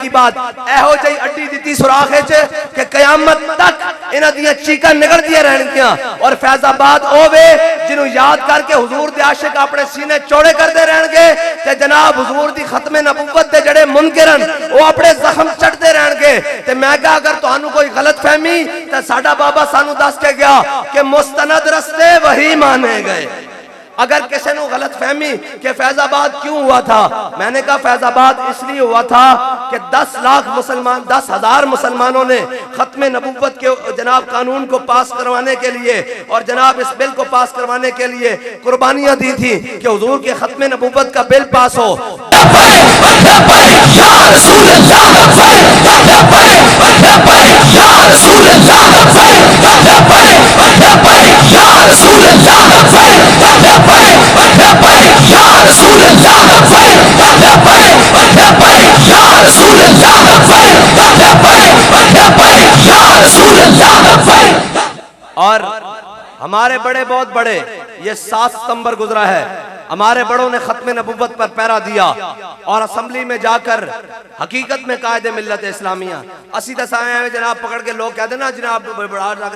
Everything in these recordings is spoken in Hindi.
की बात एहो जी अड्डी दी सुराख कि कयामत तक इन्हां दियां चीकां निकलदियां रहणगियां और फैजाबाद होवे जिन्हों याद करके हुजूर दे आशिक अपने सीने चौड़े करते रहणगे ते जनाब हुजूर दी खत्मे नबूवत दे जड़े मुनकिरन वो अपने जख्म चढ़ते रहणगे। ते मैं कहा अगर तुहानू कोई गलत फहमी ते साडा बाबा सानू दस के गया कि मुस्तनद रस्ते वही माने गए। अगर किसी ने गलत फहमी कि फैजाबाद क्यों हुआ था, मैंने कहा फैजाबाद इसलिए हुआ था कि 10 लाख मुसलमान 10,000 मुसलमानों ने खत्मे नबूवत के जनाब कानून को पास करवाने के लिए और जनाब इस बिल को पास करवाने के लिए कुर्बानियां दी थी कि हुजूर के खत्मे नबूवत का बिल पास हो। और हमारे बड़े बहुत बड़े ये 7 सितंबर गुजरा है, हमारे बड़ों ने खत्मे नबूवत पर पैरा दिया और असम्बली में जाकर हकीकत में कायदे मिल्लत इस्लामिया असी दसाए जनाब पकड़ के लोग कहते ना जनाब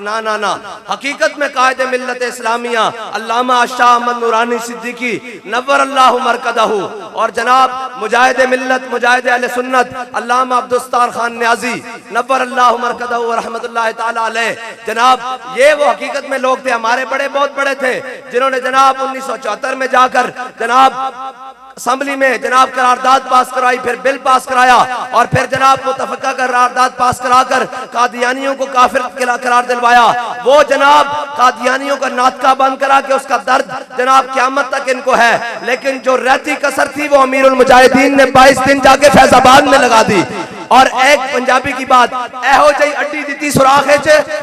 ना ना ना हकीकत में कायदे मिल्लत इस्लामिया अल्लामा शाह अहमद नूरानी सिद्दीकी नव्वर अल्लाहु मरकदहू और जनाब मुजाहिद मिल्लत मुजाहिद अहले सुन्नत अल्लामा अब्दुस्तार खान न्याजी नव्वर अल्लाहु मरकदहू व रहमतुल्लाहि ताला अलैह। जनाब ये वो हकीकत में लोग थे, हमारे बड़े बहुत बड़े थे जिन्होंने जनाब 1974 में जाकर जनाब असम्बली में जनाब करारदाद पास कराई, फिर बिल पास कराया और फिर जनाब मुतफक्का करारदाद पास कराकर कादियानियों को काफिर करार दिलवाया। वो जनाब कादियानियों का नाटका बंद करा के उसका दर्द जनाब क़यामत तक इनको है, लेकिन जो रहती कसर थी वो अमीरुल मुजाहिदीन ने 22 दिन जाके फैजाबाद में लगा दी। और एक पंजाबी की बात एहो जी अड्डी दी सुराख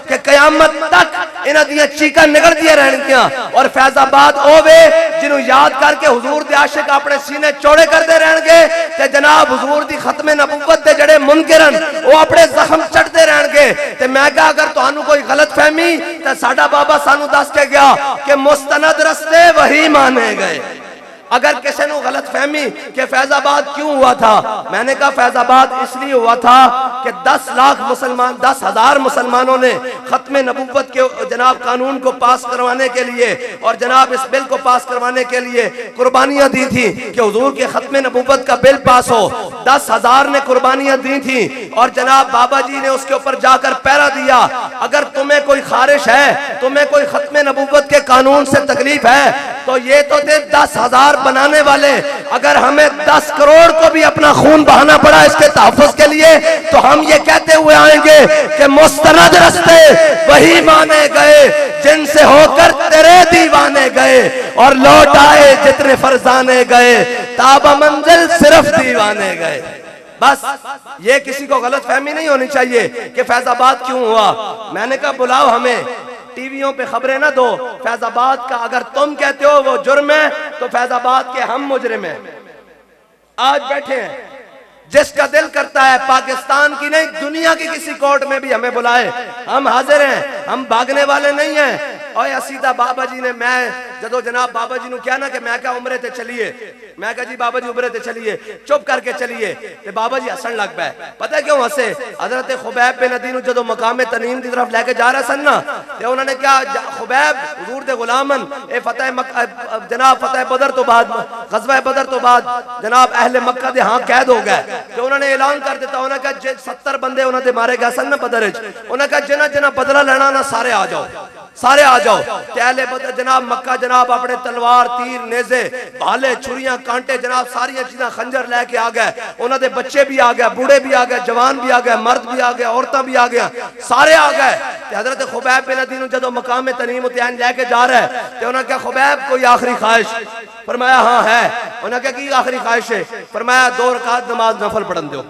कि कयामत तक इन्हां दियां चीकां निकलदियां रहणगियां और फैजाबाद होवे जिन्हों याद करके हुजूर दे आशिक अपने सीने चौड़े करते रहणगे ते जनाब हुजूर दी खत्मे नबूवत दे जड़े मुनकिरन वो अपने जख्म चढ़ते रहणगे। ते मैं कहा अगर तुहानू कोई गलत फहमी ते साडा बाबा सानू दस के गया कि मुस्तनद रस्ते वही माने गए। अगर किसी ने गलत फहमी कि फैजाबाद क्यों हुआ था, मैंने कहा फैजाबाद इसलिए हुआ था कि 10 लाख मुसलमान 10,000 मुसलमानों ने खत्मे नबूवत के जनाब कानून को पास करवाने के लिए और जनाब इस बिल को पास करवाने के लिए कुर्बानियां दी थी कि हुजूर के खत्मे नबूवत का बिल पास हो। 10,000 ने कुर्बानियां दी थी और जनाब बाबा जी ने उसके ऊपर जाकर पैरा दिया। अगर तुम्हें कोई खारिश है, तुम्हें कोई खत्मे नबूवत के कानून से तकलीफ है तो ये तो थे 10,000 बनाने वाले, अगर हमें 10 करोड़ को भी अपना खून बहाना पड़ा इसके तहफ़्फ़ुज़ के लिए तो हम ये कहते हुए आएंगे कि मुस्तनद रस्ते वही माने गए जिनसे होकर तेरे दीवाने गए और लौट आए जितने फरजाने गए ताबा मंजिल सिर्फ दीवाने गए। बस ये किसी को गलत फहमी नहीं होनी चाहिए कि फैजाबाद क्यों हुआ। मैंने कहा बुलाओ हमें, टीवियों पे खबरें ना दो। फैजाबाद का अगर तुम कहते हो वो जुर्म है तो फैजाबाद के हम मुजरिम हैं। आज बैठे हैं, जिसका दिल करता है पाकिस्तान की नहीं दुनिया की किसी कोर्ट में भी हमें बुलाए, हम हाजिर हैं, हम भागने वाले नहीं हैं। और सीधा बाबा जी ने मैं जदों जनाब बाबा जी ने क्या ना कि मैं क्या उम्रे ते चलिए, मैं कहा जी बाबा जी उम्रे ते चलिए, चुप करके चलिए। ते बाबा जी हसन लग पाए। पता है क्यों हंसे? हजरत खुबैब बिन अदी जदों मकाम तनीम की तरफ लेके जा रहे सन ना ते उन्होंने क्या खुबैब हुजूर दे गुलामन ए फतेह जनाब फतेह बदर तो बाद गज़वा बदर तो बाद जनाब अहले मक्का दे हां कैद हो गए तो उन्होंने ऐलान कर दिता। उन्होंने कहा 70 बंदे उन्होंने मारे गए सन ना बदर विच, उन्होंने कहा जिन्हां जिन्हां बदला लेना ना सारे आ जाओ, सारे आ जाओ। अहले बदर जनाब मक्का जनाब अपने तलवार तीर नेज़े भाले छुरियां कांटे जनाब सारियां चीज़ां खंजर लेके आ गए। उन्होंने बच्चे भी आ गए, बूढ़े भी आ गए, जवान भी आ गए, मर्द भी आ गए, औरतां भी आ गए, सारे आ गए। हजरत खुबैब बिन अदी जदों मकाम तनीम उतैन लेके जा रहे तो उन्होंने कहा खुबैब कोई आखिरी ख्वाहिश? फरमाया हाँ है। उन्होंने कहा की आखिरी ख्वाहिश है? फरमाया 2 रकात नमाज नफल पढ़न दो।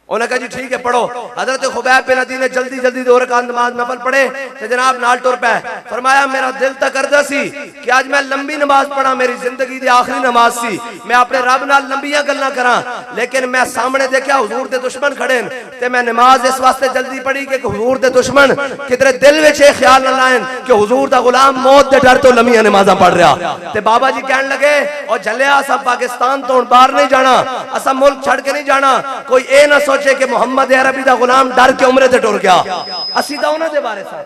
उन्होंने कहा जी ठीक है पढ़ो। हजरत खुबैब बिन अदी ने जल्दी जल्दी 2 रकात नमाज नफल पढ़े तो जनाब नाल टुर पे। फरमाया मेरा दिल तक करदा सी कि आज मैं लंबी नमाज पढ़ा, मेरी जिंदगी दी आखिरी नमाज सी, मैं अपने रब नाल लंबियां गल्लां करा, लेकिन मैं सामने देखा हुजूर दे दुश्मन खड़े ते मैं नमाज इस वास्ते जल्दी पढ़ी कि हुजूर दे दुश्मन किधरे दिल विच ये ख्याल न लाएन कि हुजूर दा गुलाम मौत दे डर तो लंबियां नमाज़ां पढ़ रहा। ते बाबा जी कहन लगे और झलिया असा पाकिस्तान तो बाहर नहीं जाना, असा मुल्क छड़ के नहीं जाना, कोई ए ना सोचे कि मोहम्मद अरबी दा गुलाम डर के उमरे ते टुर गया। असी तो उन्हां दे बारे साथ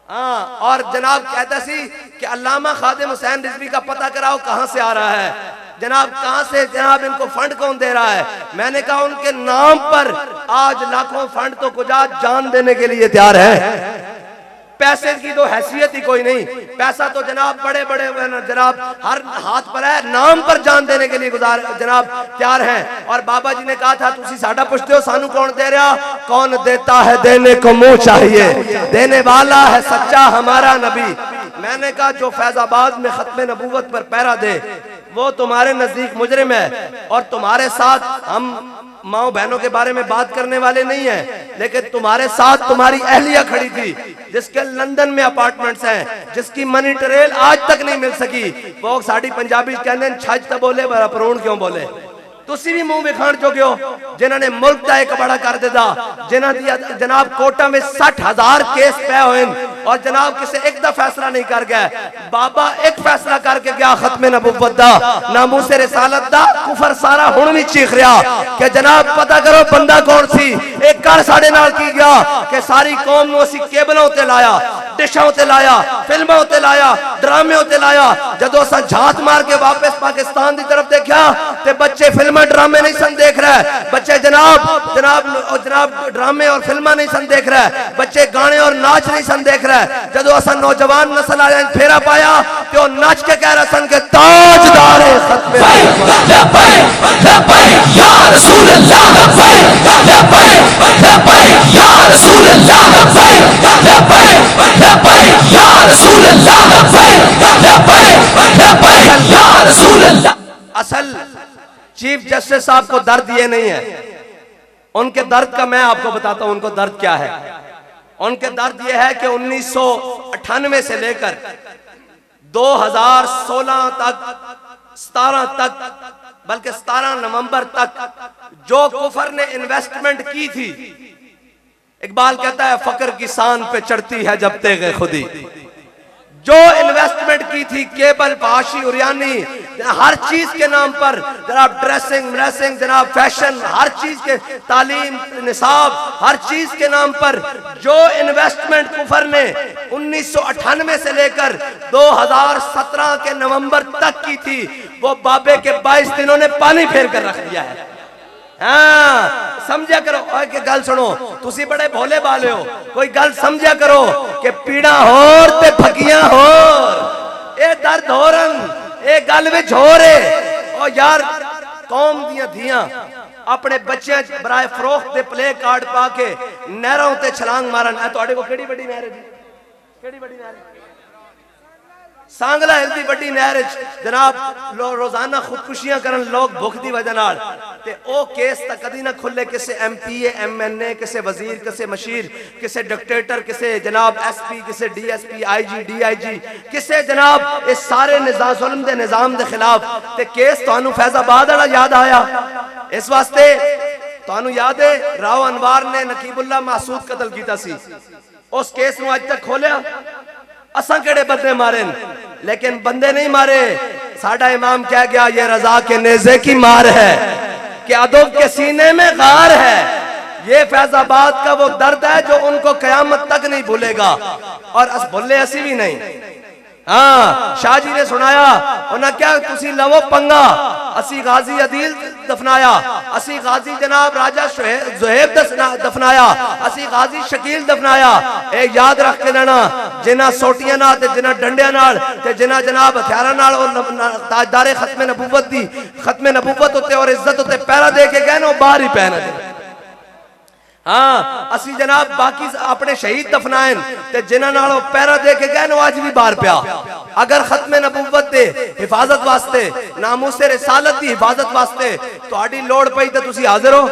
हाँ। और जनाब कहता सी कि अल्लामा खादिम हुसैन रिजवी का पता कराओ कहां से आ रहा है, जनाब कहां से, जनाब इनको फंड कौन दे रहा है। मैंने कहा उनके नाम पर आज लाखों फंड तो कुछ जान देने के लिए तैयार है। पैसे की तो हैसियत ही कोई नहीं, पैसा तो जनाब बड़े बड़े जनाब हर हाथ पर है, नाम पर जान देने के लिए जनाब तैयार हैं। और बाबा जी ने कहा था तुसी साडा पूछते हो सानू कौन दे रहा, कौन देता है देने को मुंह चाहिए, देने वाला है सच्चा हमारा नबी। मैंने कहा जो फैजाबाद में खत्म नबूवत पर पहरा दे वो तुम्हारे नजदीक मुजरिम है, और तुम्हारे साथ हम माओ बहनों के बारे में बात करने वाले नहीं है, लेकिन तुम्हारे साथ तुम्हारी अहलिया खड़ी थी जिसके लंदन में अपार्टमेंट्स हैं, जिसकी मनी ट्रेल आज तक नहीं मिल सकी। वो साड़ी पंजाबी कहते हैं छज तो बोले बड़ा परूण क्यों बोले। तुसी भी मुंह विखाण चुके हो जिन्होंने मुल्क का एक बड़ा कर दिता, जिन्होंने जनाब कोर्टा में 60,000 केस पे हुए और जनाब किसी एक दा फैसला नहीं कर गया। बाबा एक फैसला करके गया खत्मे नबुव्वत दा, नामूसे रिसालत दा, कुफर सारा हुण भी चीख रहा कि जनाब पता करो बंदा कौन सी। एक कर साडे नाल की गया कि सारी कौम नूं असीं केबलों ते लाया, डिशां ते लाया, फिल्मों ते लाया, ड्रामे ते लाया। जदों असां झात मार के वापस पाकिस्तान की तरफ देखा ते बच्चे फिल्म ड्रामे नहीं सन देख रहा है, बच्चे जनाब जनाब जनाब ड्रामे और फिल्मा नहीं सन देख रहा है, बच्चे गाने और नाच नहीं सन देख रहा है। जदों असा नौजवान नस्ल आया फेरा पाया तो नाच के कह रहा सन के ताजदार खत्मे असल चीफ जस्टिस साहब को दर्द ये नहीं है, उनके दर्द का मैं आपको बताता हूं उनको दर्द क्या है। उनके दर्द ये है कि 1998 से लेकर 2016 तक 17 तक बल्कि 17 नवंबर तक जो कुफर ने इन्वेस्टमेंट की थी, इकबाल कहता है फकर किसान पे चढ़ती है जब तेगे खुदी। जो इन्वेस्टमेंट की थी केबल पाशी उरियानी हर चीज के नाम पर, जनाब ड्रेसिंग जनाब फैशन, हर चीज के तालीम निसाब, हर चीज के नाम पर जो इन्वेस्टमेंट कुफर ने 1998 से लेकर 2017 के नवंबर तक की थी वो बाबे के 22 दिनों ने पानी फेर कर रख दिया है। हाँ समझा करो के गल सुनो, तुसी बड़े भोले भाले हो, कोई गल समझा करो कि पीड़ा होर ते फकियां होर, ए दर्द होरन ए गल विच हो रहे। और यार कौम दियां धियां अपने बच्चे बराए फरोख्त दे प्ले कार्ड पा के नहरों ते छलांग मारन। ए तुहाडे को केड़ी बड़ी नहर है जी, केड़ी बड़ी नहर? सांगला हिल दी बड़ी नहर जनाब रोजाना खुदकुशियां करन लोग भुख दी वजह नाल, ते ओ केस तक कदी ना खुले किसे MP MNA, किसे वजीर, किसे मशीर, किसे डिक्टेटर, किसे जनाब SP, किसे DSP IG DIG, किसे जनाब इस सारे निजाम जुल्म दे निजाम दे खिलाफ। ते केस तुहानू फैजाबाद वाला याद आया, इस वास्ते तुहानू याद है राव अनवार ने नकीबुल्ला महसूद कतल कीता सी, उस केस नू अज तक खोलिया। असा केड़े बंदे मारे, लेकिन बंदे नहीं मारे। साडा इमाम कह गया ये रजा के नेज़े की मार है कि अदब के सीने में गार है। ये फैजाबाद का वो दर्द है जो उनको कयामत तक नहीं भूलेगा, और अस भूले असी भी नहीं। हाँ शाह जी ने सुनाया उन्हें क्या तुसी लवो पंगा, असी गाजी अदील दफनाया, असी गाजी जनाब राजा ज़ुहैब दफनाया, असी गाजी शकील दफनाया। ए याद रख के लेना जिन्हां सोटियां नाल ते जिन्हां डंडियां नाल ते जिन्हां जनाब हथियारां नाल और ताजदारे खत्मे नबूवत दी खत्मे नबूवत उत्ते और इज्जत उत्ते पहरा दे के गए ना बाहर ही पैना। हाँ असी जनाब बाकी अपने शहीद दफनाए ते जिन्हां नाल पहरा दे के गए अज भी बाहर पिया। अगर खत्मे नबूवत दे हिफाजत वास्ते, नामूसे रिसालत की हिफाजत वास्ते तुहाडी लोड़ पई ते तुसी हाजिर हो।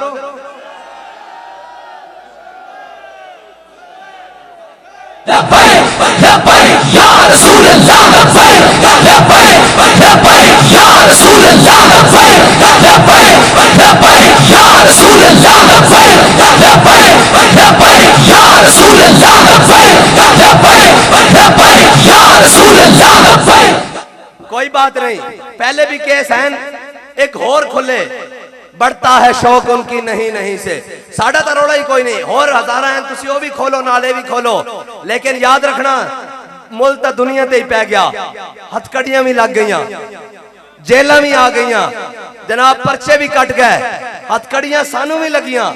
कोई बात नहीं, पहले भी केस हैं, एक और खुले, बढ़ता है शौक उनकी नहीं नहीं से। साढ़ा तो रोड़ा ही कोई नहीं, और हजारा हैं, तुसी वो भी खोलो नाले भी खोलो, लेकिन याद रखना मुल तो दुनिया ते ही पै गया, हथकड़ियां भी लग गई, जेल भी आ गई, जनाब परचे भी कट गए, हथकड़ियां सानू भी लगियां,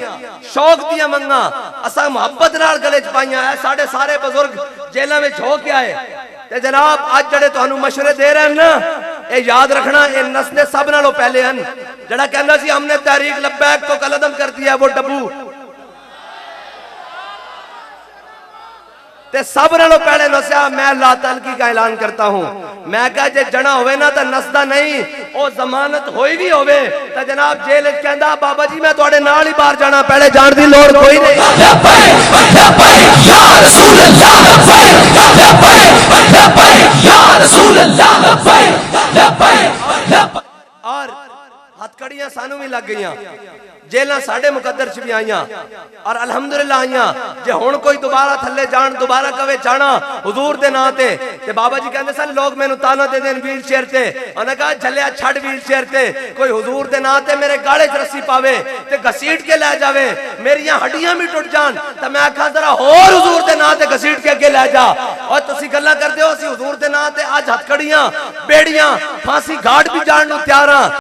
शौक दिया मंगा असा मुहब्बत नाल गले च पाइयां। साढ़े सारे बुजुर्ग जेलों में हो के आए, ते जनाब अज जड़े तुहानू मशवरे दे रहे हैं ना, ये याद रखना ये नस्ले सब नालों पहले हैं। जड़ा कहना सी हमने तहरीक लब्बैक को कलदम कर दिया, वो डब्बू ते सब नालों पहले नस्या। मैं ला तलकी का ऐलान करता हूं, मैं कहा जे जना होवे ना तो नसदा नहीं, ओ जमानत होई भी होवे तो जनाब जेल च कहंदा बाबा जी मैं तुहाडे नाल ही बाहर जाना, पहले जान दी लोड़ कोई नहीं। और हथकड़ियां सानू भी लग गई, जेल साडे मुकद्दर च भी आईयां और अल्हम्दुलिल्लाह आईयां। जे हुण कोई दोबारा थल्ले जान, दोबारा कवे जाना हुजूर दे नां ते, बाबा जी कहंदे सन लोग मैनू ताना दे देन व्हील चेयर ते, उन्हें कहा झलिया छड़ व्हील चेयर ते, कोई हुजूर दे नां ते मेरे गाले च रस्सी पावे ते घसीट के लै जावे, मेरियां हड्डियां भी टुट जान तो मैं आखा जरा होर हुजूर दे नां ते घसीट के अगे लै जा। और तुसी गल्लां करदे हो असीं हुजूर दे नां ते अज हथकड़ियां बेड़ियां फांसी घाट भी जान नूं तैयार हां।